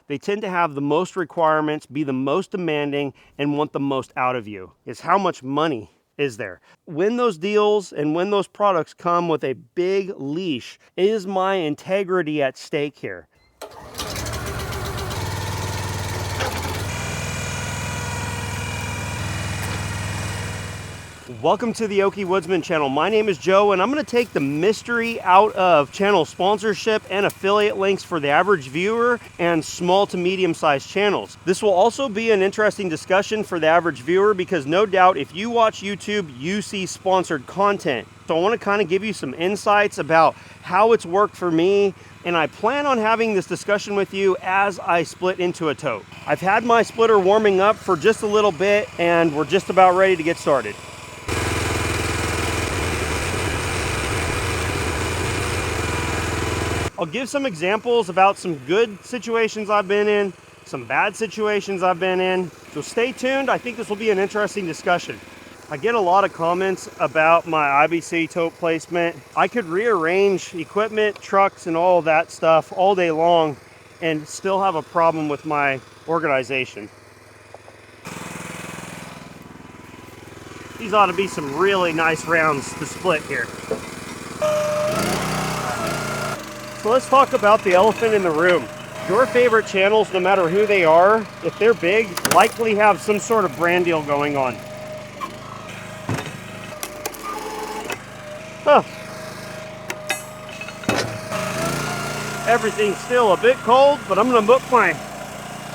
they tend to have the most requirements, be the most demanding, and want the most out of you. Is how much money is there. When those deals and when those products come with a big leash, is my integrity at stake here? Welcome to the Okie Woodsman channel. My name is Joe, and I'm going to take the mystery out of channel sponsorship and affiliate links for the average viewer and small to medium sized channels. This will also be an interesting discussion for the average viewer because no doubt if you watch YouTube, you see sponsored content. So I want to kind of give you some insights about how it's worked for me, and I plan on having this discussion with you as I split into a tote. I've had my splitter warming up for just a little bit, and we're just about ready to get started. I'll give some examples about some good situations I've been in, some bad situations I've been in. So stay tuned. I think this will be an interesting discussion. I get a lot of comments about my IBC tote placement. I could rearrange equipment, trucks, and all that stuff all day long and still have a problem with my organization. These ought to be some really nice rounds to split here. So let's talk about the elephant in the room. Your favorite channels, no matter who they are, if they're big, likely have some sort of brand deal going on. Huh. Everything's still a bit cold, but I'm gonna put my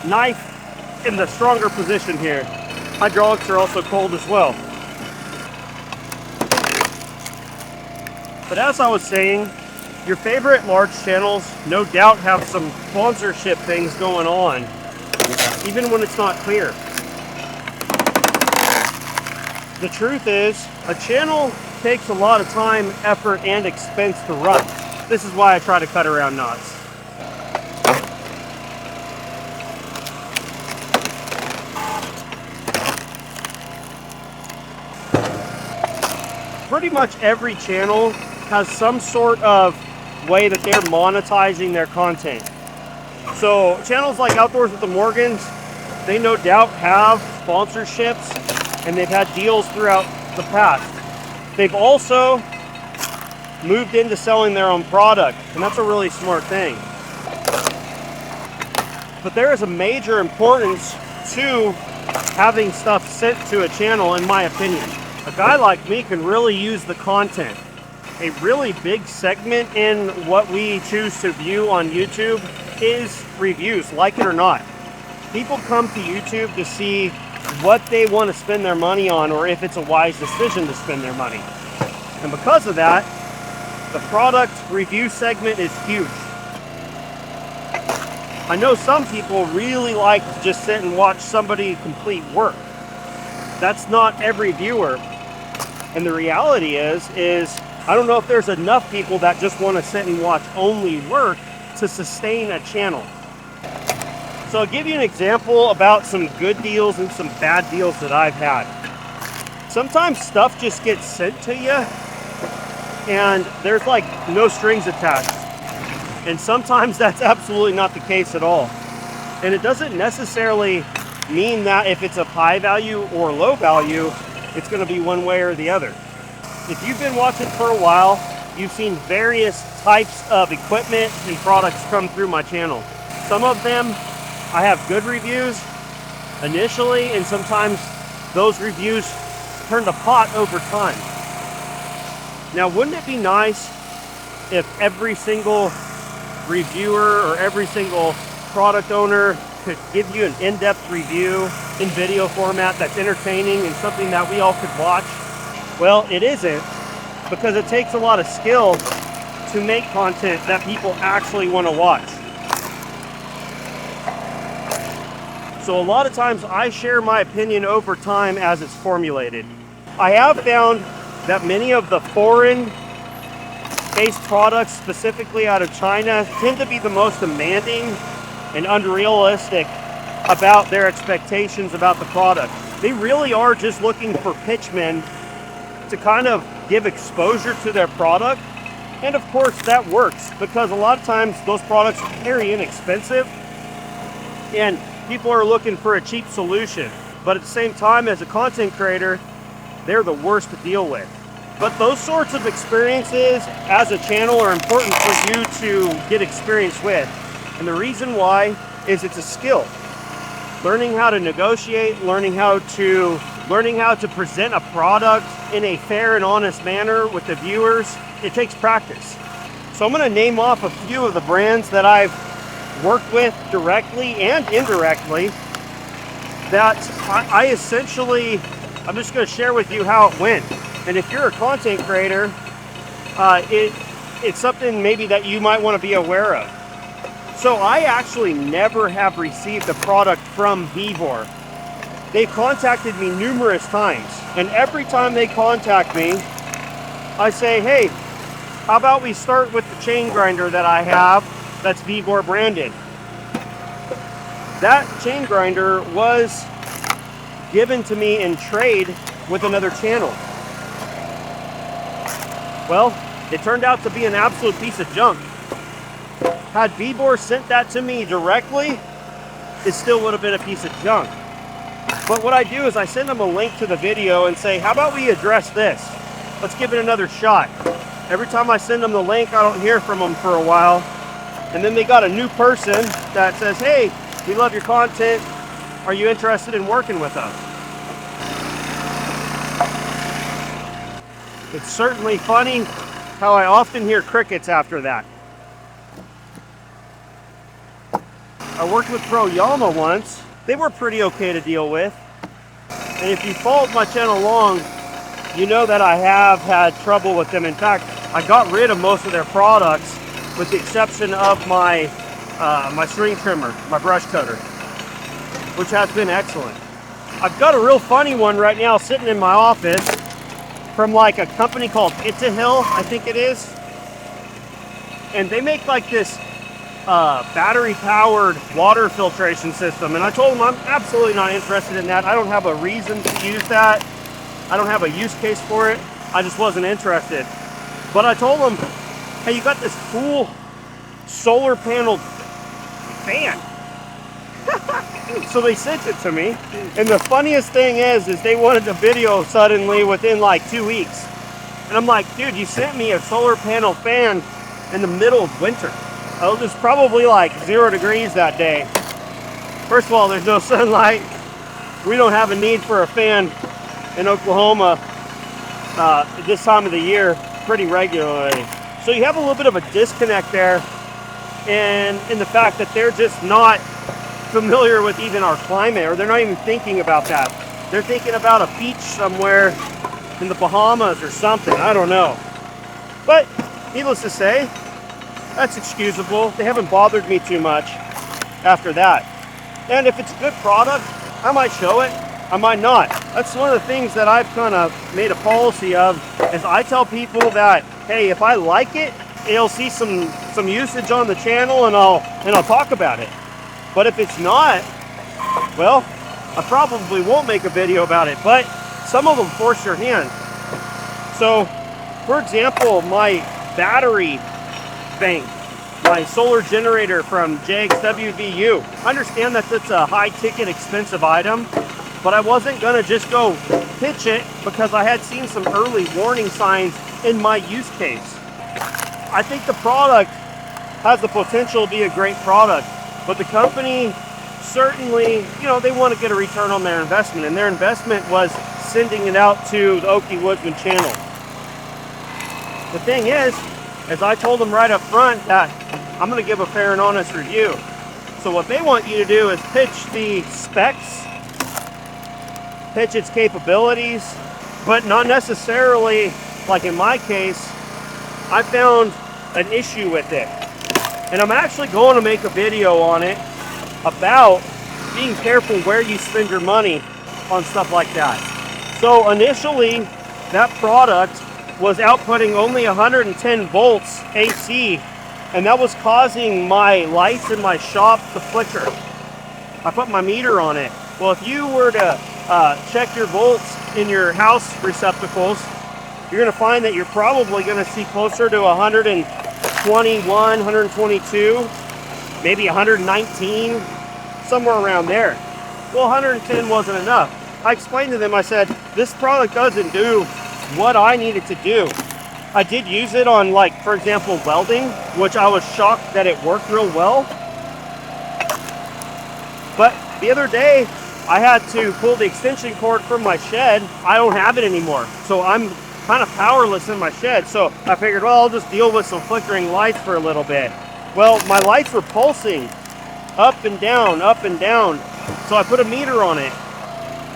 knife in the stronger position here. Hydraulics are also cold as well. But as I was saying, your favorite large channels no doubt have some sponsorship things going on, even when it's not clear. The truth is, a channel takes a lot of time, effort, and expense to run. This is why I try to cut around knots. Pretty much every channel has some sort of way that they're monetizing their content. So channels like Outdoors with the Morgans, they no doubt have sponsorships and they've had deals throughout the past. They've also moved into selling their own product, and that's a really smart thing. But there is a major importance to having stuff sent to a channel, in my opinion. A guy like me can really use the content. A really big segment in what we choose to view on YouTube is reviews, like it or not. People come to YouTube to see what they want to spend their money on, or if it's a wise decision to spend their money. And because of that, the product review segment is huge. I know some people really like to just sit and watch somebody complete work. That's not every viewer. And the reality is I don't know if there's enough people that just want to sit and watch only work to sustain a channel. So I'll give you an example about some good deals and some bad deals that I've had. Sometimes stuff just gets sent to you and there's like no strings attached. And sometimes that's absolutely not the case at all. And it doesn't necessarily mean that if it's of high value or low value, it's going to be one way or the other. If you've been watching for a while, you've seen various types of equipment and products come through my channel. Some of them I have good reviews initially, and sometimes those reviews turn to pot over time. Now, wouldn't it be nice if every single reviewer or every single product owner could give you an in-depth review in video format that's entertaining and something that we all could watch? Well, it isn't, because it takes a lot of skill to make content that people actually want to watch. So a lot of times I share my opinion over time as it's formulated. I have found that many of the foreign-based products, specifically out of China, tend to be the most demanding and unrealistic about their expectations about the product. They really are just looking for pitchmen to kind of give exposure to their product. And of course that works because a lot of times those products are very inexpensive And people are looking for a cheap solution. But at the same time, as a content creator, they're the worst to deal with. But those sorts of experiences as a channel are important for you to get experience with. And the reason why is it's a skill. Learning how to negotiate, learning how to present a product in a fair and honest manner with the viewers, it takes practice. So I'm gonna name off a few of the brands that I've worked with directly and indirectly that I essentially, I'm just gonna share with you how it went. And if you're a content creator, it's something maybe that you might wanna be aware of. So I actually never have received a product from Vevor. They've contacted me numerous times, and every time they contact me, I say, hey, how about we start with the chain grinder that I have that's Vevor branded. That chain grinder was given to me in trade with another channel. Well, it turned out to be an absolute piece of junk. Had Vevor sent that to me directly, it still would have been a piece of junk. But what I do is I send them a link to the video and say, how about we address this? Let's give it another shot. Every time I send them the link, I don't hear from them for a while. And then they got a new person that says, hey, we love your content. Are you interested in working with us? It's certainly funny how I often hear crickets after that. I worked with Pro Yama once. They were pretty okay to deal with. And if you followed my channel long, you know that I have had trouble with them. In fact, I got rid of most of their products with the exception of my my string trimmer, my brush cutter, which has been excellent. I've got a real funny one right now sitting in my office from like a company called EXILE, I think it is. And they make like this battery powered water filtration system, and I told them I'm absolutely not interested in that. I don't have a reason to use that. I don't have a use case for it. I just wasn't interested. But I told them, hey, you got this cool solar panel fan. So they sent it to me, and the funniest thing is they wanted the video suddenly within like 2 weeks. And I'm like, dude, you sent me a solar panel fan in the middle of winter. It was probably like 0 degrees that day. First of all, there's no sunlight. We don't have a need for a fan in Oklahoma this time of the year pretty regularly. So you have a little bit of a disconnect there, and in the fact that they're just not familiar with even our climate, or they're not even thinking about that. They're thinking about a beach somewhere in the Bahamas or something. I don't know. But needless to say, that's excusable. They haven't bothered me too much after that. And if it's a good product, I might show it, I might not. That's one of the things that I've kind of made a policy of, is I tell people that, hey, if I like it, you'll see some usage on the channel, and I'll talk about it. But if it's not, well, I probably won't make a video about it. But some of them force your hand. So, for example, my battery bank, my solar generator from JXWVU. I understand that it's a high ticket expensive item, but I wasn't gonna just go pitch it because I had seen some early warning signs in my use case. I think the product has the potential to be a great product, but the company certainly, you know, they want to get a return on their investment, and their investment was sending it out to the Okie Woodsman channel. The thing is, as I told them right up front, that I'm going to give a fair and honest review. So what they want you to do is pitch the specs, pitch its capabilities, but not necessarily, like in my case, I found an issue with it. And I'm actually going to make a video on it about being careful where you spend your money on stuff like that. So initially, that product was outputting only 110 volts AC, and that was causing my lights in my shop to flicker. I put my meter on it. Well, if you were to check your volts in your house receptacles, you're going to find that you're probably going to see closer to 121, 122, maybe 119, somewhere around there. Well, 110 wasn't enough. I explained to them, I said, this product doesn't do what I need it to do. I did use it on, like, for example, welding, which I was shocked that it worked real well. But the other day, I had to pull the extension cord from my shed. I don't have it anymore. So I'm kind of powerless in my shed. So I figured, well, I'll just deal with some flickering lights for a little bit. Well, my lights were pulsing up and down, up and down. So I put a meter on it.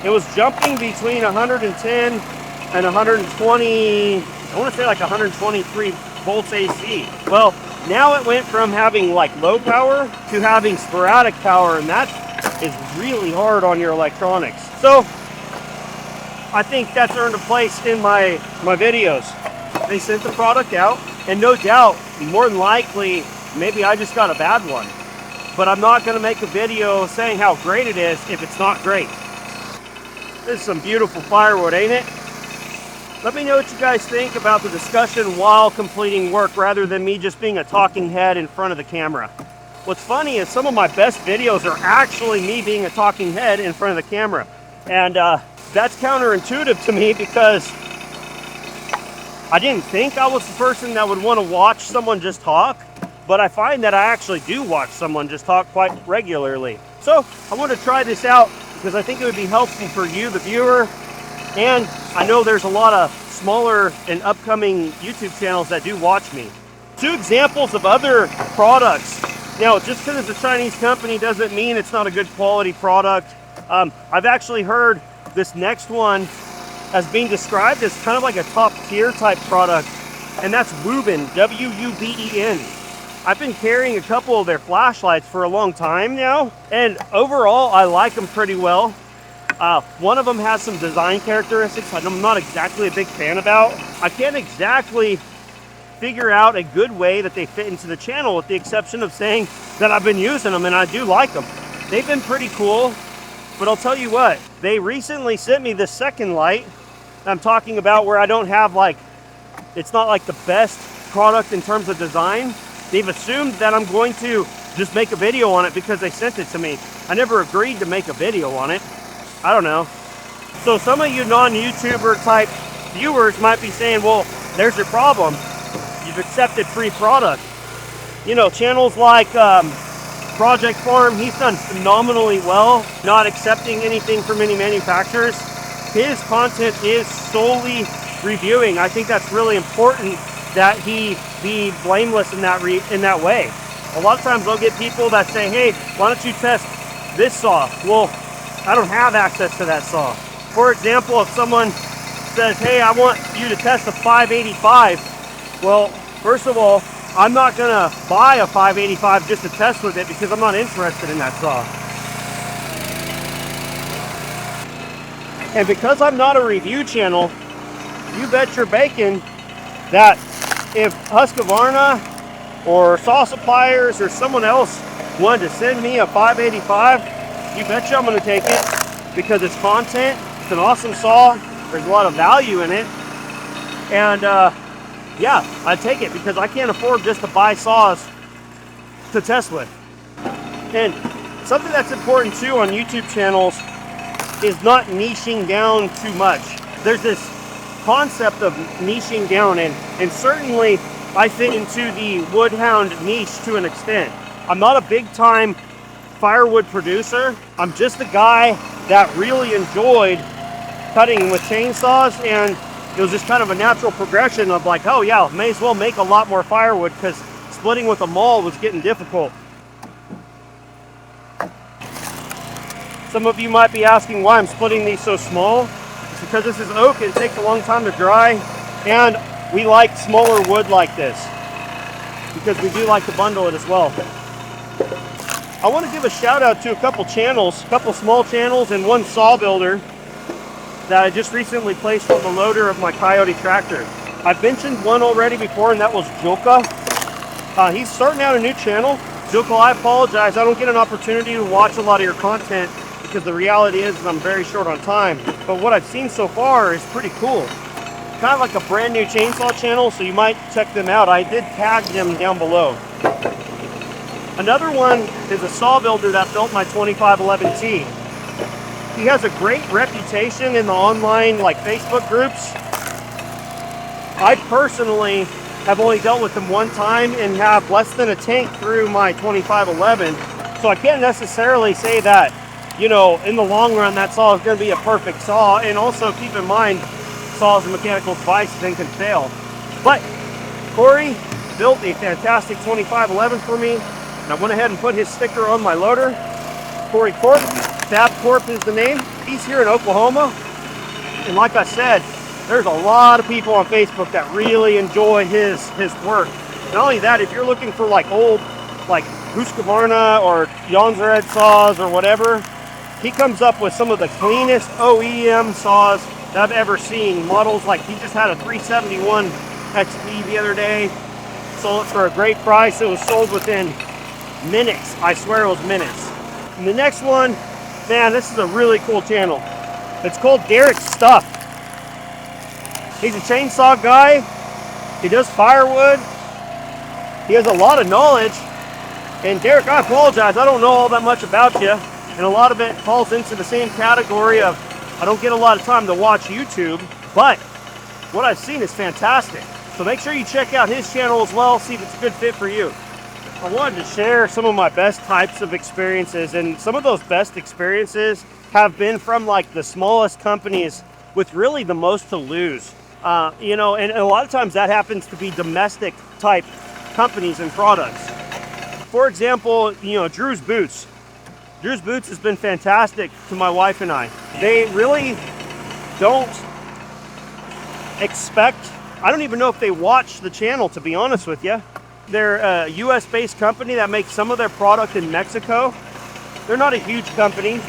It was jumping between 110 and 120, I want to say like 123 volts AC. Well, now it went from having like low power to having sporadic power, and that is really hard on your electronics. So I think that's earned a place in my videos. They sent the product out, and no doubt, more than likely, maybe I just got a bad one. But I'm not going to make a video saying how great it is if it's not great. This is some beautiful firewood, ain't it? Let me know what you guys think about the discussion while completing work rather than me just being a talking head in front of the camera. What's funny is some of my best videos are actually me being a talking head in front of the camera. And that's counterintuitive to me because I didn't think I was the person that would want to watch someone just talk, but I find that I actually do watch someone just talk quite regularly. So I want to try this out because I think it would be helpful for you, the viewer, and I know there's a lot of smaller and upcoming YouTube channels that do watch me. 2 examples of other products. Now, just because it's a Chinese company doesn't mean it's not a good quality product. I've actually heard this next one as being described as kind of like a top tier type product, and that's Wuben, W-U-B-E-N. I've been carrying a couple of their flashlights for a long time now, and overall I like them pretty well. One of them has some design characteristics I'm not exactly a big fan about. I can't exactly figure out a good way that they fit into the channel, with the exception of saying that I've been using them and I do like them. They've been pretty cool, but I'll tell you what, they recently sent me this second light I'm talking about, where I don't have, like, it's not like the best product in terms of design. They've assumed that I'm going to just make a video on it because they sent it to me. I never agreed to make a video on it. I don't know. So some of you non-YouTuber type viewers might be saying, well, there's your problem. You've accepted free product. You know, channels like Project Farm, he's done phenomenally well, not accepting anything from any manufacturers. His content is solely reviewing. I think that's really important that he be blameless in that way. A lot of times I'll get people that say, hey, why don't you test this saw? Well, I don't have access to that saw. For example, if someone says, hey, I want you to test a 585, well, first of all, I'm not gonna buy a 585 just to test with it because I'm not interested in that saw. And because I'm not a review channel, you bet your bacon that if Husqvarna or saw suppliers or someone else wanted to send me a 585, you betcha I'm going to take it because it's content, it's an awesome saw, there's a lot of value in it, and yeah, I'd take it because I can't afford just to buy saws to test with. And something that's important too on YouTube channels is not niching down too much. There's this concept of niching down, and certainly I fit into the woodhound niche to an extent. I'm not a big time firewood producer. I'm just a guy that really enjoyed cutting with chainsaws, and it was just kind of a natural progression of like, oh yeah, may as well make a lot more firewood because splitting with a maul was getting difficult. Some of you might be asking why I'm splitting these so small. It's because this is oak and it takes a long time to dry, and we like smaller wood like this because we do like to bundle it as well. I want to give a shout out to a couple channels, a couple small channels, and one saw builder that I just recently placed on the loader of my Coyote tractor. I've mentioned one already before, and that was Julka. He's starting out a new channel. Julka, I apologize. I don't get an opportunity to watch a lot of your content because the reality is I'm very short on time. But what I've seen so far is pretty cool. Kind of like a brand new chainsaw channel, so you might check them out. I did tag them down below. Another one is a saw builder that built my 2511T. He has a great reputation in the online like Facebook groups. I personally have only dealt with him one time and have less than a tank through my 2511. So I can't necessarily say that, you know, in the long run that saw is going to be a perfect saw. And also keep in mind, saws and mechanical devices and can fail. But Corey built a fantastic 2511 for me, and I went ahead and put his sticker on my loader. Corey Corp, Fab Corp is the name. He's here in Oklahoma, and like I said, there's a lot of people on Facebook that really enjoy his work. Not only that, if you're looking for like old, like Husqvarna or Jansrud saws or whatever, he comes up with some of the cleanest OEM saws that I've ever seen. Models like, he just had a 371 XP the other day, sold it for a great price. It was sold within minutes. I swear it was minutes. And the next one, man, this is a really cool channel. It's called Derek's Stuff. He's a chainsaw guy. He does firewood. He has a lot of knowledge. And Derek, I apologize, I don't know all that much about you. And a lot of it falls into the same category of I don't get a lot of time to watch YouTube, but what I've seen is fantastic. So make sure you check out his channel as well, see if it's a good fit for you. I wanted to share some of my best types of experiences, and some of those best experiences have been from like the smallest companies with really the most to lose. You know, and a lot of times that happens to be domestic type companies and products. For example, you know, Drew's Boots. Drew's Boots has been fantastic to my wife and I. They really don't expect, I don't even know if they watch the channel, to be honest with you. They're a US based company that makes some of their product in Mexico. They're not a huge company,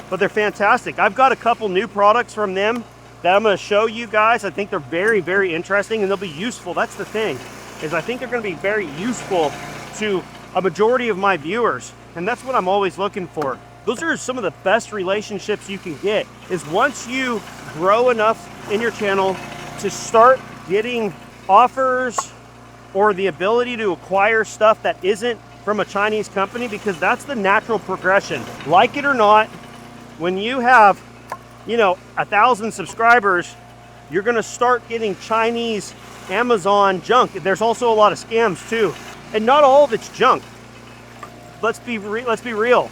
but they're fantastic. I've got a couple new products from them that I'm going to show you guys. I think they're very, very interesting and they'll be useful. That's the thing, is I think they're going to be very useful to a majority of my viewers. And that's what I'm always looking for. Those are some of the best relationships you can get, is once you grow enough in your channel to start getting offers or the ability to acquire stuff that isn't from a Chinese company, because that's the natural progression. Like it or not, when you have, you know, 1,000 subscribers, you're gonna start getting Chinese Amazon junk. There's also a lot of scams too. And not all of it's junk. Let's be real.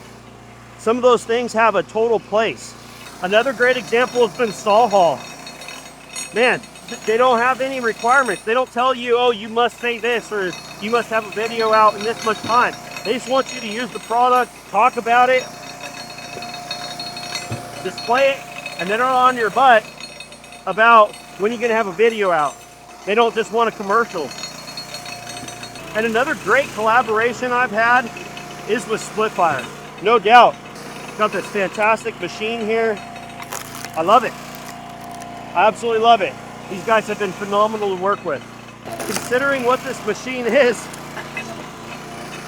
Some of those things have a total place. Another great example has been Saw Hall. Man, they don't have any requirements. They don't tell you, oh, you must say this or you must have a video out in this much time. They just want you to use the product, talk about it, display it, and then are on your butt about when you're gonna have a video out. They don't just want a commercial. And another great collaboration I've had is with Splitfire. No doubt. Got this fantastic machine here. I love it. I absolutely love it. These guys have been phenomenal to work with. Considering what this machine is,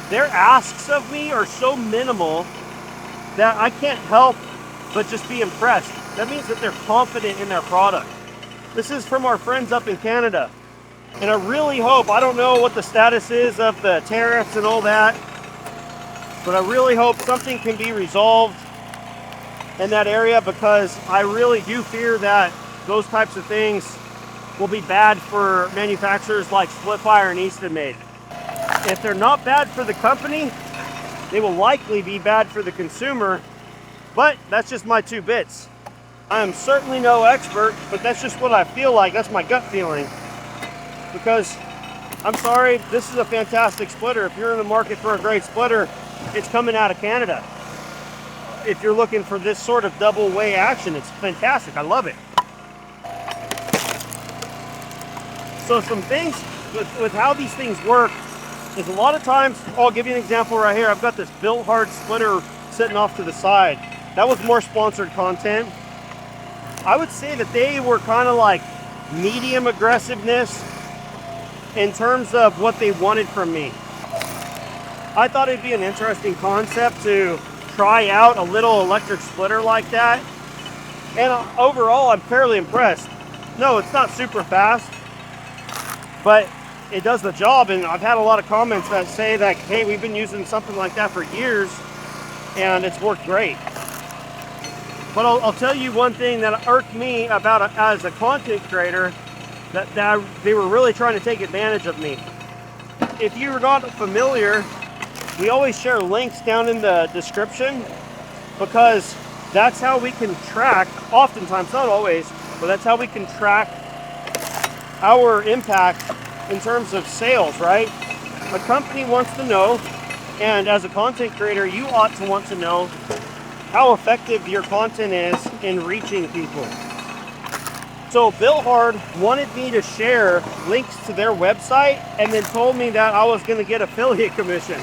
their asks of me are so minimal that I can't help but just be impressed. That means that they're confident in their product. This is from our friends up in Canada. And I really hope, I don't know what the status is of the tariffs and all that, but I really hope something can be resolved in that area, because I really do fear that those types of things will be bad for manufacturers like Splitfire and Easton Made. If they're not bad for the company, they will likely be bad for the consumer, but that's just my 2 bits. I am certainly no expert, but that's just what I feel like. That's my gut feeling. Because, I'm sorry, this is a fantastic splitter. If you're in the market for a great splitter, it's coming out of Canada. If you're looking for this sort of double way action, it's fantastic. I love it. So some things with how these things work is a lot of times, I'll give you an example right here. I've got this Built Hard splitter sitting off to the side. That was more sponsored content. I would say that they were kind of like medium aggressiveness in terms of what they wanted from me. I thought it'd be an interesting concept to try out a little electric splitter like that. And overall, I'm fairly impressed. No, it's not super fast, but it does the job. And I've had a lot of comments that say that, hey, we've been using something like that for years and it's worked great. But I'll tell you one thing that irked me about as a content creator, that they were really trying to take advantage of me. If you're not familiar, we always share links down in the description because that's how we can track, oftentimes, not always, but that's how we can track our impact in terms of sales, right? A company wants to know, and as a content creator, you ought to want to know how effective your content is in reaching people. So Built Hard wanted me to share links to their website and then told me that I was going to get affiliate commission.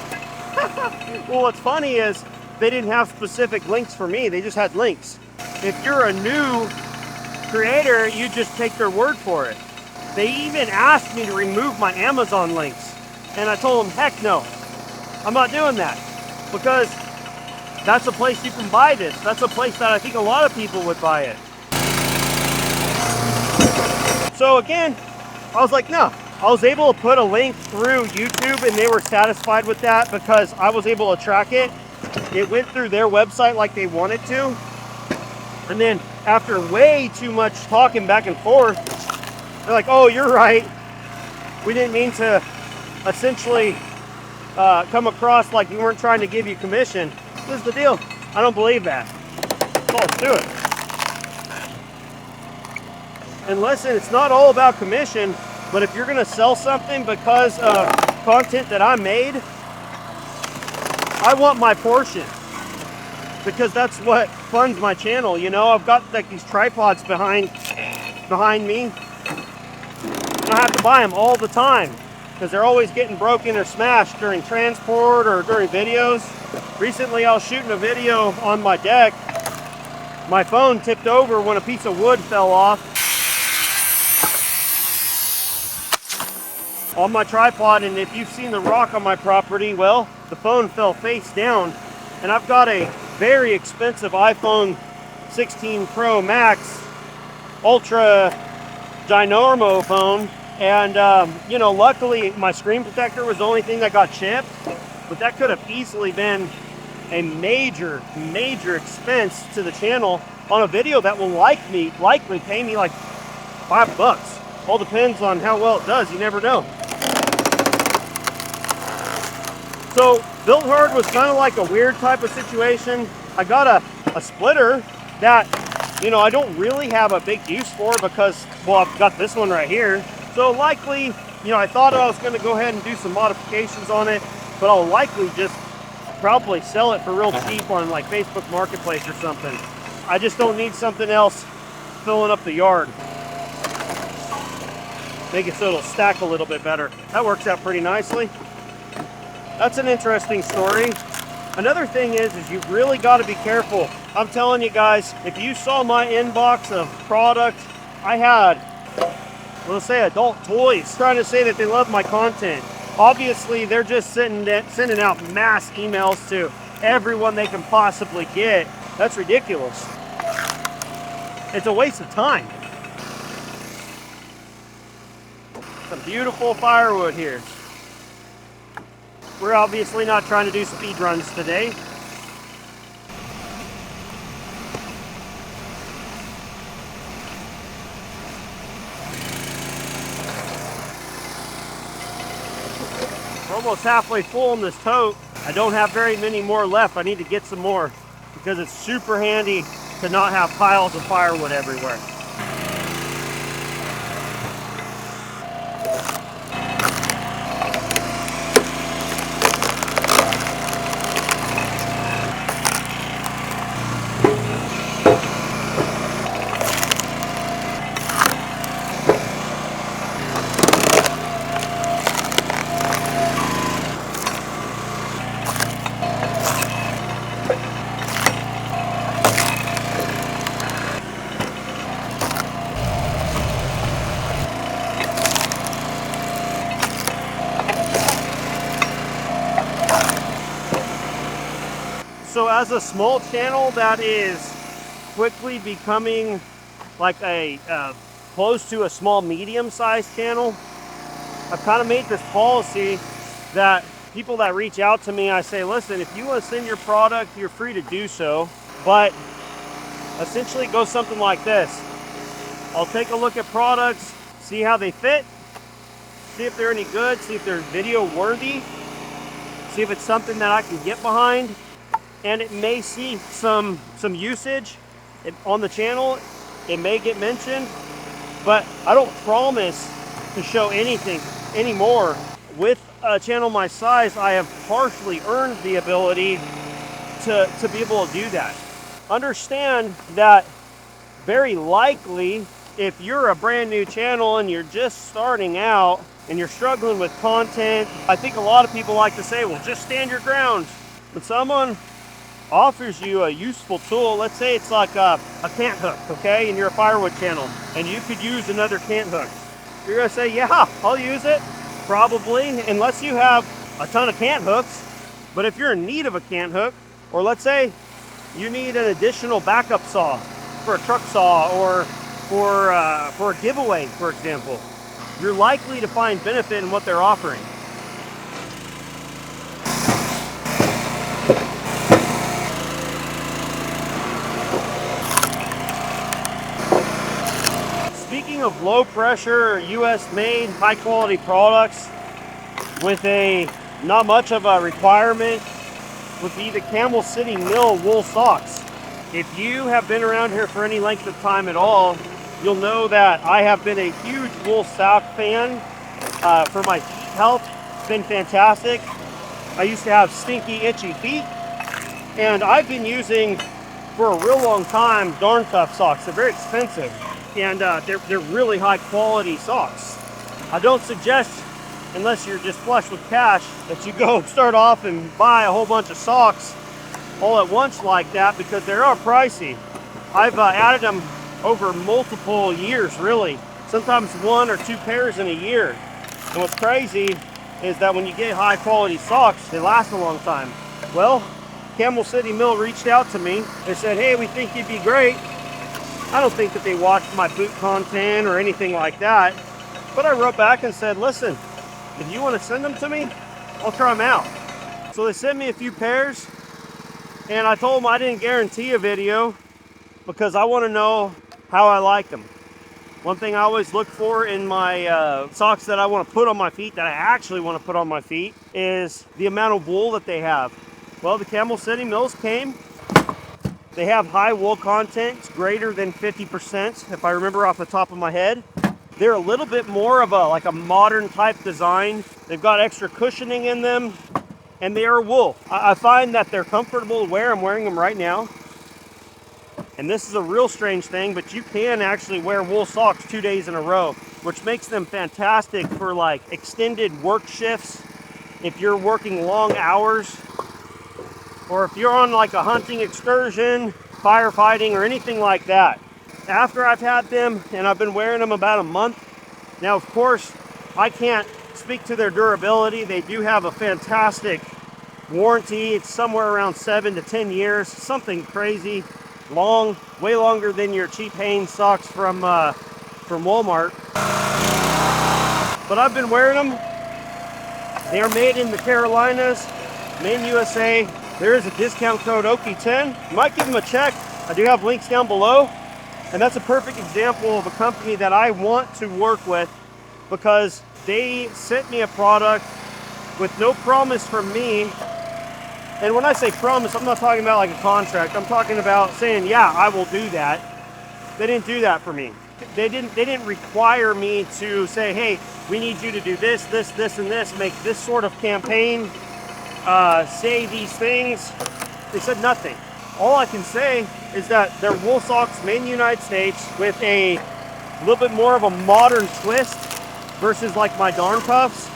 Well, what's funny is they didn't have specific links for me. They just had links. If you're a new creator, you just take their word for it. They even asked me to remove my Amazon links. And I told them, heck no, I'm not doing that. Because that's a place you can buy this. That's a place that I think a lot of people would buy it. So again, I was like, no. I was able to put a link through YouTube and they were satisfied with that because I was able to track it. It went through their website like they wanted to. And then after way too much talking back and forth, they're like, oh, you're right. We didn't mean to essentially come across like we weren't trying to give you commission. This is the deal. I don't believe that. So let's do it. And listen, it's not all about commission, but if you're going to sell something because of content that I made, I want my portion because that's what funds my channel. You know, I've got like these tripods behind me, and I have to buy them all the time because they're always getting broken or smashed during transport or during videos. Recently, I was shooting a video on my deck. My phone tipped over when a piece of wood fell off on my tripod, and if you've seen the rock on my property, well, the phone fell face down, and I've got a very expensive iPhone 16 Pro Max Ultra Ginormo phone, and you know, luckily my screen protector was the only thing that got chipped, but that could have easily been a major expense to the channel on a video that will likely pay me like $5. All depends on how well it does. You never know. So Built Hard was kind of like a weird type of situation. I got a splitter that, you know, I don't really have a big use for because, well, I've got this one right here. So likely, you know, I thought I was going to go ahead and do some modifications on it, but I'll likely just probably sell it for real cheap on like Facebook Marketplace or something. I just don't need something else filling up the yard. Make it so it'll stack a little bit better. That works out pretty nicely. That's an interesting story. Another thing is you've really got to be careful. I'm telling you guys, if you saw my inbox of product, I had, let's say, adult toys trying to say that they love my content. Obviously, they're just sending out mass emails to everyone they can possibly get. That's ridiculous. It's a waste of time. Some beautiful firewood here. We're obviously not trying to do speed runs today. We're almost halfway full in this tote. I don't have very many more left. I need to get some more because it's super handy to not have piles of firewood everywhere. So as a small channel that is quickly becoming like a close to a small medium-sized channel, I've kind of made this policy that people that reach out to me, I say, listen, if you want to send your product, you're free to do so. But essentially it goes something like this. I'll take a look at products, see how they fit, see if they're any good, see if they're video worthy, see if it's something that I can get behind. And it may see some usage on the channel. It may get mentioned, but I don't promise to show anything anymore. With a channel my size, I have partially earned the ability to be able to do that. Understand that very likely, if you're a brand new channel and you're just starting out and you're struggling with content, I think a lot of people like to say, well, just stand your ground. When someone offers you a useful tool, let's say it's like a cant hook, okay, and you're a firewood channel, and you could use another cant hook. You're gonna say, yeah, I'll use it. Probably, unless you have a ton of cant hooks. But if you're in need of a cant hook, or let's say you need an additional backup saw for a truck saw or for a giveaway, for example, you're likely to find benefit in what they're offering. Speaking of low pressure, US made, high quality products with not much of a requirement would be the Camel City Mill wool socks. If you have been around here for any length of time at all, you'll know that I have been a huge wool sock fan for my feet health. It's been fantastic. I used to have stinky, itchy feet, and I've been using for a real long time Darn Tough socks. They're very expensive, and they're really high quality socks. I don't suggest, unless you're just flush with cash, that you go start off and buy a whole bunch of socks all at once like that, because they are pricey. I've added them over multiple years, really. Sometimes 1 or 2 pairs in a year. And what's crazy is that when you get high quality socks, they last a long time. Well, Camel City Mill reached out to me. They said, hey, we think you'd be great. I don't think that they watched my boot content or anything like that. But I wrote back and said, listen, if you want to send them to me, I'll try them out. So they sent me a few pairs, and I told them I didn't guarantee a video because I want to know how I like them. One thing I always look for in my socks that I want to put on my feet, that I actually want to put on my feet, is the amount of wool that they have. Well, the Camel City Mills came. They have high wool content. It's greater than 50%, if I remember off the top of my head. They're a little bit more of like a modern type design. They've got extra cushioning in them, and they are wool. I find that they're comfortable to wear. I'm wearing them right now. And this is a real strange thing, but you can actually wear wool socks 2 days in a row, which makes them fantastic for like extended work shifts. If you're working long hours, or if you're on like a hunting excursion, firefighting, or anything like that. After I've had them, and I've been wearing them about a month. Now, of course, I can't speak to their durability. They do have a fantastic warranty. It's somewhere around 7 to 10 years, something crazy long, way longer than your cheap Hanes socks from Walmart. But I've been wearing them. They are made in the Carolinas, made in USA. There is a discount code OKI10. You might give them a check. I do have links down below. And that's a perfect example of a company that I want to work with, because they sent me a product with no promise from me. And when I say promise, I'm not talking about like a contract. I'm talking about saying, yeah, I will do that. They didn't do that for me. They didn't require me to say, hey, we need you to do this, this, this, and this, make this sort of campaign, say these things. They said nothing. All I can say is that they're wool socks made in the United States with a little bit more of a modern twist versus like my Darn Toughs.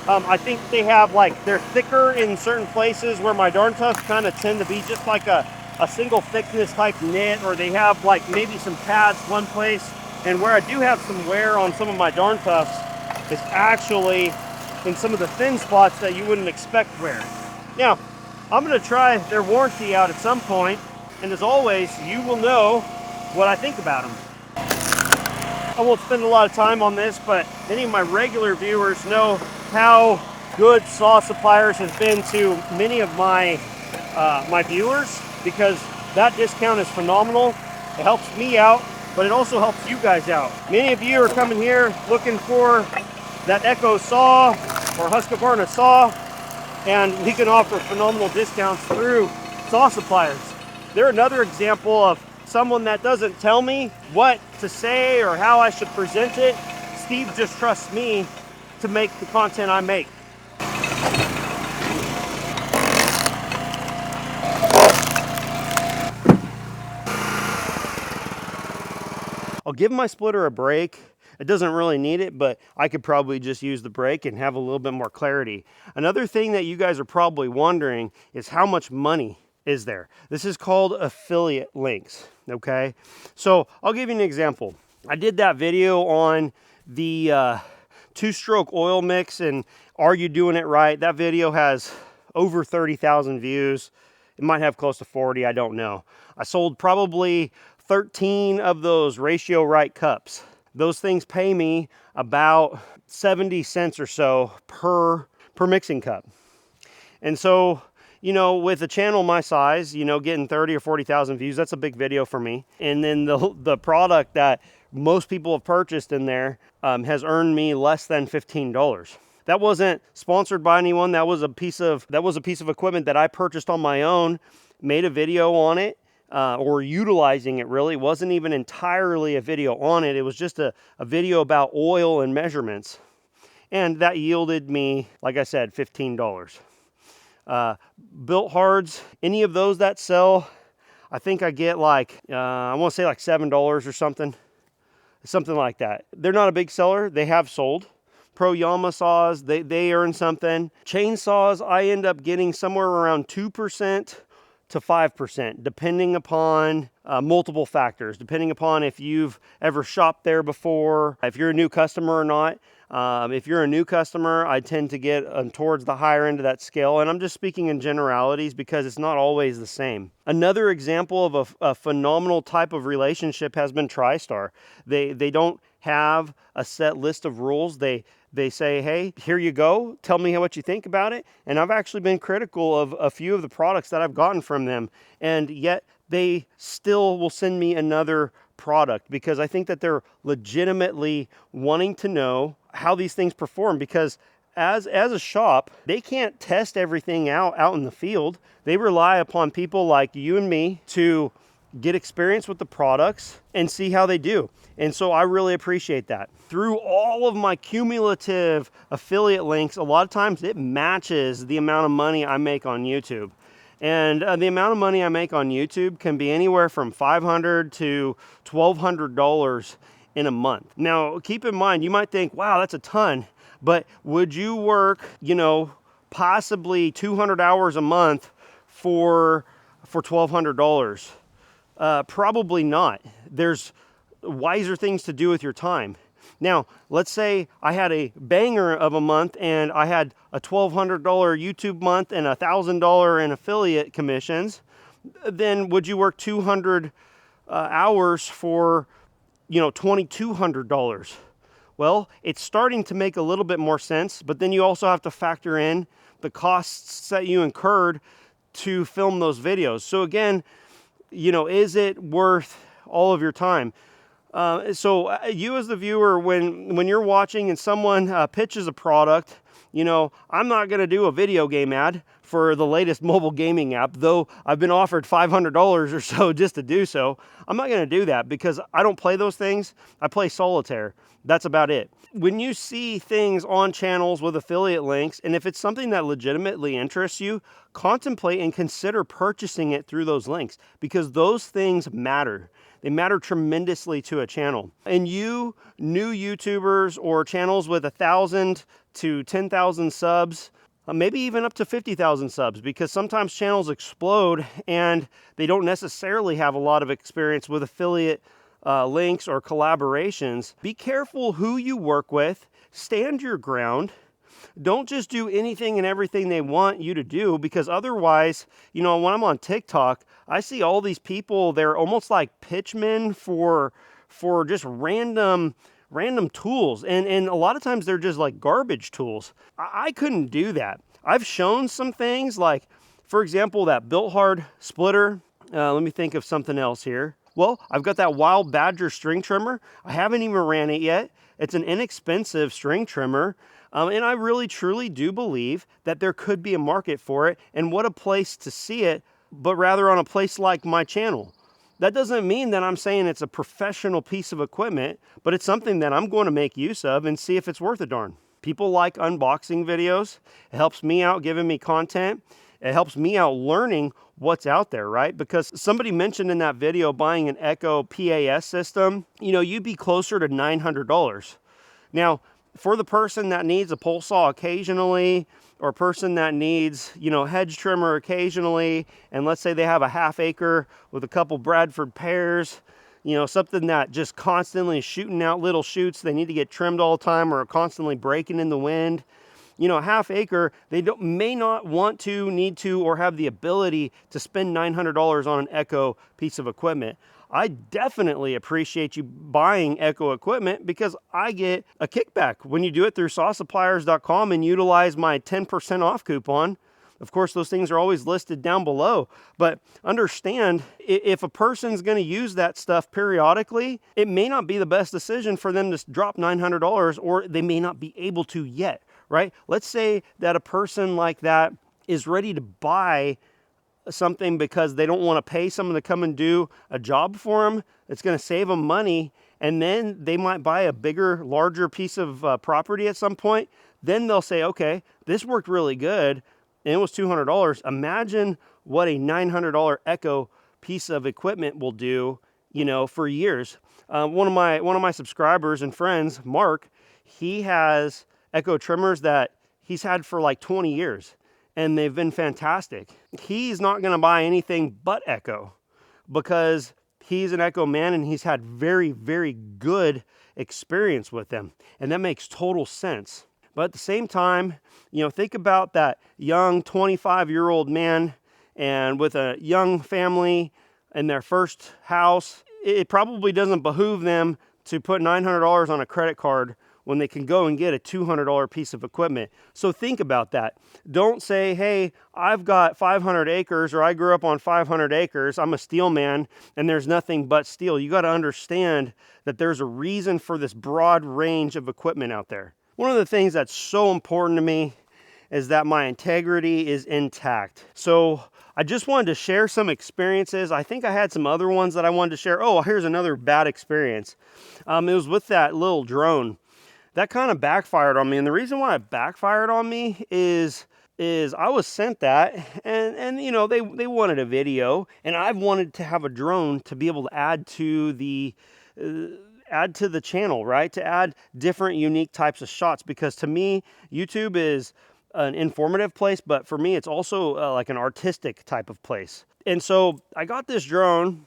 I think they have they're thicker in certain places where my Darn Toughs kind of tend to be just like a single thickness type knit, or they have like maybe some pads one place. And where I do have some wear on some of my Darn Toughs is actually in some of the thin spots that you wouldn't expect wear. Now, I'm going to try their warranty out at some point, and as always, you will know what I think about them. I won't spend a lot of time on this, but many of my regular viewers know how good saw suppliers has been to many of my my viewers, because that discount is phenomenal. It helps me out, but it also helps you guys out. Many of you are coming here looking for that Echo saw or Husqvarna saw, and we can offer phenomenal discounts through saw suppliers. They're another example of someone that doesn't tell me what to say or how I should present it. Steve just trusts me to make the content I make. I'll give my splitter a break. It doesn't really need it, but I could probably just use the brake and have a little bit more clarity. Another thing that you guys are probably wondering is how much money is there? This is called affiliate links, okay? So I'll give you an example. I did that video on the two-stroke oil mix and are you doing it right? That video has over 30,000 views. It might have close to 40, I don't know. I sold probably 13 of those ratio right cups. Those things pay me about 70 cents or so per mixing cup. And so, you know, with a channel my size, you know, getting 30 or 40,000 views, that's a big video for me. And then the product that most people have purchased in there has earned me less than $15. That wasn't sponsored by anyone. That was a piece of equipment that I purchased on my own, made a video on it, or utilizing it really. It wasn't even entirely a video on it. It was just a video about oil and measurements. And that yielded me, like I said, $15. Built hards, any of those that sell, I think I get like, I want to say like $7 or something like that. They're not a big seller. They have sold. Pro Yama saws, they earn something. Chainsaws, I end up getting somewhere around 2% to 5%, depending upon multiple factors, depending upon if you've ever shopped there before, if you're a new customer or not. If you're a new customer, I tend to get towards the higher end of that scale. And I'm just speaking in generalities because it's not always the same. Another example of a phenomenal type of relationship has been TriStar. They don't have a set list of rules. They say, hey, here you go. Tell me what you think about it. And I've actually been critical of a few of the products that I've gotten from them. And yet they still will send me another product because I think that they're legitimately wanting to know how these things perform, because as a shop, they can't test everything out in the field. They rely upon people like you and me to get experience with the products and see how they do. And so I really appreciate that. Through all of my cumulative affiliate links, a lot of times it matches the amount of money I make on YouTube. And the amount of money I make on YouTube can be anywhere from $500 to $1,200 in a month. Now, keep in mind, you might think, wow, that's a ton. But would you work, you know, possibly 200 hours a month for $1,200? Probably not. There's wiser things to do with your time. Now, let's say I had a banger of a month and I had a $1,200 YouTube month and $1,000 in affiliate commissions. Then would you work 200 hours for, you know, $2,200? Well, it's starting to make a little bit more sense, but then you also have to factor in the costs that you incurred to film those videos. So again, you know, is it worth all of your time? So you as the viewer, when you're watching and someone pitches a product, you know, I'm not going to do a video game ad for the latest mobile gaming app, though I've been offered $500 or so just to do so. I'm not going to do that because I don't play those things. I play solitaire. That's about it. When you see things on channels with affiliate links, and if it's something that legitimately interests you, contemplate and consider purchasing it through those links, because those things matter. They matter tremendously to a channel. And you new YouTubers or channels with 1,000 to 10,000 subs, maybe even up to 50,000 subs, because sometimes channels explode and they don't necessarily have a lot of experience with affiliate links or collaborations. Be careful who you work with. Stand your ground. Don't just do anything and everything they want you to do, because otherwise, you know, when I'm on TikTok, I see all these people, they're almost like pitchmen for just random random tools. And a lot of times they're just like garbage tools. I couldn't do that. I've shown some things like, for example, that Built Hard splitter. Let me think of something else here. Well, I've got that Wild Badger string trimmer. I haven't even ran it yet. It's an inexpensive string trimmer. And I really, truly do believe that there could be a market for it. And what a place to see it, but rather on a place like my channel. That doesn't mean that I'm saying it's a professional piece of equipment, but it's something that I'm going to make use of and see if it's worth a darn. People like unboxing videos. It helps me out giving me content. It helps me out learning what's out there, right? Because somebody mentioned in that video buying an Echo PAS system, you know, you'd be closer to $900. Now, for the person that needs a pole saw occasionally, or a person that needs, you know, hedge trimmer occasionally, and let's say they have a half acre with a couple Bradford pears, you know, something that just constantly is shooting out little shoots, they need to get trimmed all the time or are constantly breaking in the wind. You know, a half acre, they may not want to, need to, or have the ability to spend $900 on an Echo piece of equipment. I definitely appreciate you buying Echo equipment because I get a kickback when you do it through sawsuppliers.com and utilize my 10% off coupon. Of course, those things are always listed down below, but understand if a person's going to use that stuff periodically, it may not be the best decision for them to drop $900, or they may not be able to yet, right? Let's say that a person like that is ready to buy something because they don't want to pay someone to come and do a job for them. It's going to save them money. And then they might buy a bigger, larger piece of property at some point. Then they'll say, okay, this worked really good and it was $200. Imagine what a $900 Echo piece of equipment will do, you know, for years. One of my subscribers and friends, Mark, he has Echo trimmers that he's had for like 20 years. And they've been fantastic. He's not going to buy anything but Echo because he's an Echo man and he's had very, very good experience with them. And that makes total sense. But at the same time, you know, think about that young 25-year-old man and with a young family and their first house. It probably doesn't behoove them to put $900 on a credit card when they can go and get a $200 piece of equipment. So think about that. Don't say, hey, I've got 500 acres or I grew up on 500 acres. I'm a steel man and there's nothing but steel. You got to understand that there's a reason for this broad range of equipment out there. One of the things that's so important to me is that my integrity is intact. So I just wanted to share some experiences. I think I had some other ones that I wanted to share. Oh, here's another bad experience. It was with that little drone. That kind of backfired on me. And the reason why it backfired on me is I was sent that and you know, they wanted a video and I've wanted to have a drone to be able to add to the channel, right? To add different unique types of shots, because to me, YouTube is an informative place, but for me, it's also like an artistic type of place. And so I got this drone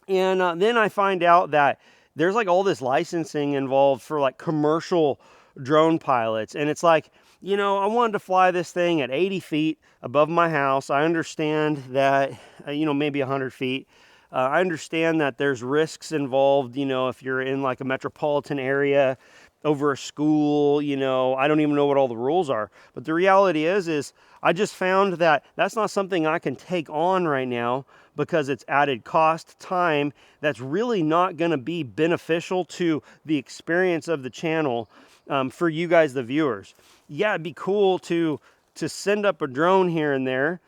and then I find out that there's like all this licensing involved for like commercial drone pilots. And it's like, you know, I wanted to fly this thing at 80 feet above my house. I understand that, you know, maybe 100 feet. I understand that there's risks involved, you know, if you're in like a metropolitan area over a school, you know, I don't even know what all the rules are. But the reality is I just found that that's not something I can take on right now because it's added cost, time, that's really not going to be beneficial to the experience of the channel for you guys, the viewers. Yeah, it'd be cool to send up a drone here and there,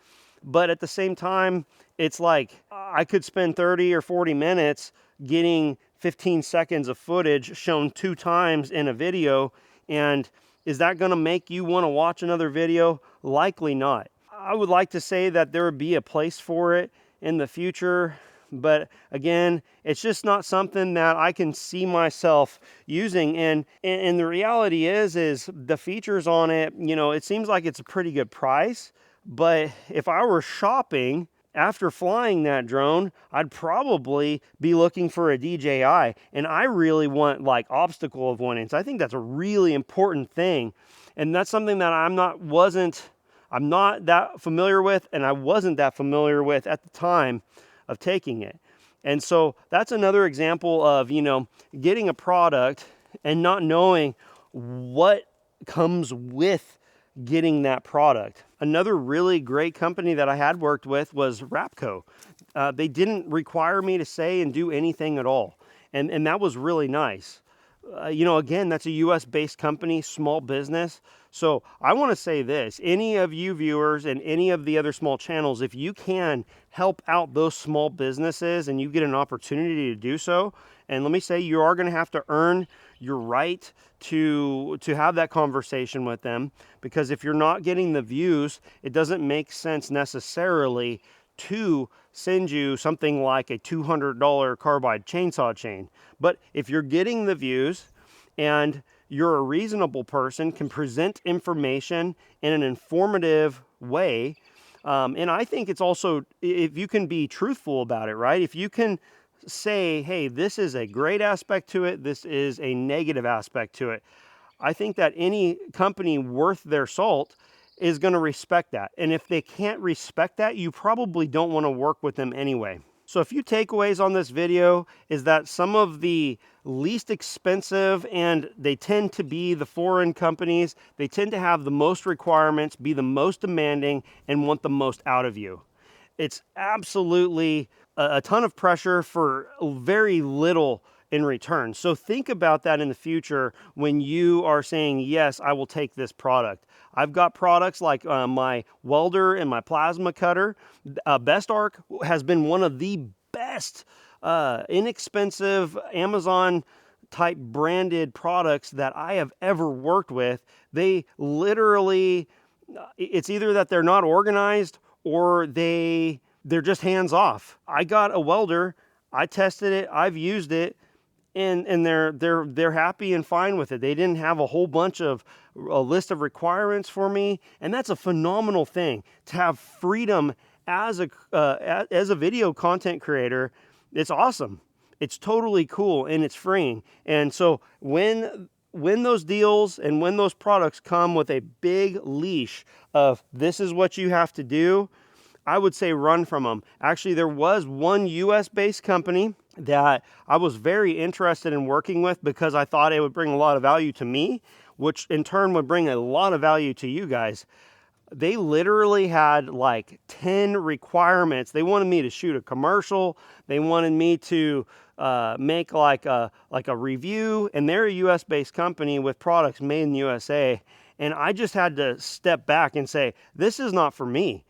but at the same time, it's like I could spend 30 or 40 minutes getting 15 seconds of footage shown 2 times in a video. And is that going to make you want to watch another video? Likely not. I would like to say that there would be a place for it in the future. But again, it's just not something that I can see myself using. And the reality is the features on it, you know, it seems like it's a pretty good price. But if I were shopping after flying that drone, I'd probably be looking for a DJI. And I really want like obstacle avoidance. I think that's a really important thing. And that's something that I'm not that familiar with, and I wasn't that familiar with at the time of taking it. And so that's another example of, you know, getting a product and not knowing what comes with getting that product. Another really great company that I had worked with was Rapco. They didn't require me to say and do anything at all. And that was really nice. You know, again, that's a US based company, small business. So I want to say this, any of you viewers and any of the other small channels, if you can help out those small businesses and you get an opportunity to do so, and let me say, you are going to have to earn your right to have that conversation with them, because if you're not getting the views, it doesn't make sense necessarily to send you something like a $200 carbide chainsaw chain. But if you're getting the views and you're a reasonable person, can present information in an informative way, and I think it's also, if you can be truthful about it, right? If you can say, hey, this is a great aspect to it, this is a negative aspect to it, I think that any company worth their salt is going to respect that. And if they can't respect that, you probably don't want to work with them anyway. So a few takeaways on this video is that some of the least expensive, and they tend to be the foreign companies, they tend to have the most requirements, be the most demanding, and want the most out of you. It's absolutely a ton of pressure for very little in return. So think about that in the future when you are saying, yes, I will take this product. I've got products like my welder and my plasma cutter. Best Arc has been one of the best inexpensive Amazon type branded products that I have ever worked with. They literally, it's either that they're not organized or they're just hands off. I got a welder, I tested it, I've used it, and they're happy and fine with it. They didn't have a whole bunch of a list of requirements for me, and that's a phenomenal thing to have freedom as a video content creator. It's awesome. It's totally cool and it's freeing. And so when those deals and when those products come with a big leash of this is what you have to do, I would say run from them. Actually, there was one US-based company that I was very interested in working with because I thought it would bring a lot of value to me, which in turn would bring a lot of value to you guys. They literally had like 10 requirements. They wanted me to shoot a commercial. They wanted me to make like a review, and they're a US-based company with products made in the USA. And I just had to step back and say, this is not for me.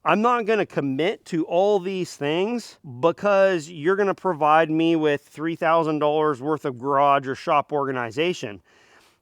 I'm not going to commit to all these things because you're going to provide me with $3,000 worth of garage or shop organization.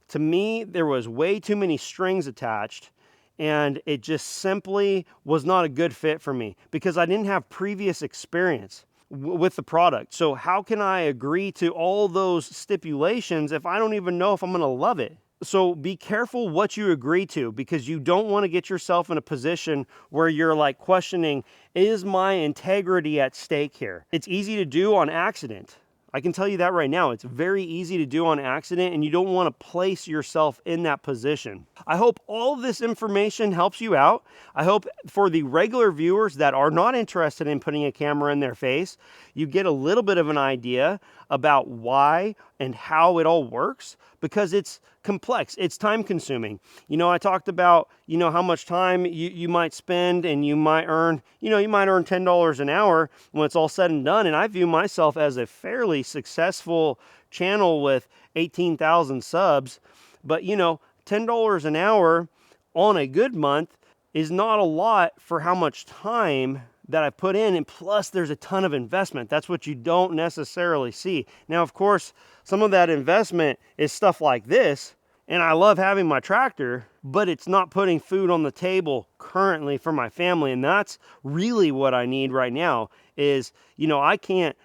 To me, there was way too many strings attached, and it just simply was not a good fit for me because I didn't have previous experience with the product. So how can I agree to all those stipulations if I don't even know if I'm going to love it? So be careful what you agree to, because you don't want to get yourself in a position where you're like questioning, is my integrity at stake here? It's easy to do on accident. I can tell you that right now. It's very easy to do on accident, and you don't want to place yourself in that position. I hope all of this information helps you out. I hope for the regular viewers that are not interested in putting a camera in their face, you get a little bit of an idea about why and how it all works, because it's complex, it's time consuming. You know, I talked about, you know, how much time you might spend, and you might earn, you know, you might earn $10 an hour when it's all said and done. And I view myself as a fairly successful channel with 18,000 subs. But, you know, $10 an hour on a good month is not a lot for how much time that I put in, and plus there's a ton of investment. That's what you don't necessarily see. Now, of course, some of that investment is stuff like this, and I love having my tractor, but it's not putting food on the table currently for my family, and that's really what I need right now is, you know, I can't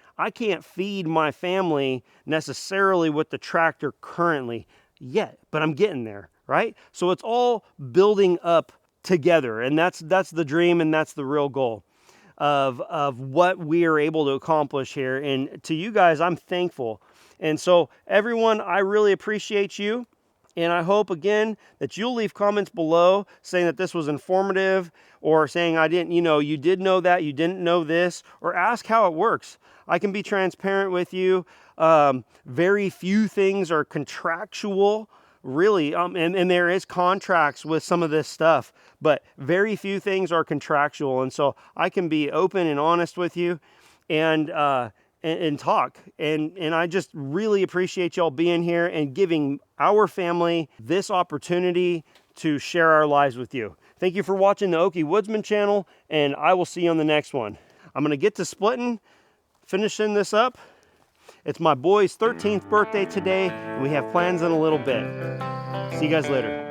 feed my family necessarily with the tractor currently yet, but I'm getting there, right? So it's all building up together, and that's the dream, and that's the real goal of what we are able to accomplish here. And to you guys, I'm thankful. And so everyone, I really appreciate you. And I hope, again, that you'll leave comments below saying that this was informative, or saying I didn't, you did know that, you didn't know this, or ask how it works. I can be transparent with you. Very few things are contractual, really, and there is contracts with some of this stuff, but very few things are contractual. And so I can be open and honest with you, and talk. And I just really appreciate y'all being here and giving our family this opportunity to share our lives with you. Thank you for watching the Okie Woodsman channel, and I will see you on the next one. I'm going to get to splitting, finishing this up. It's my boy's 13th birthday today, and we have plans in a little bit. See you guys later.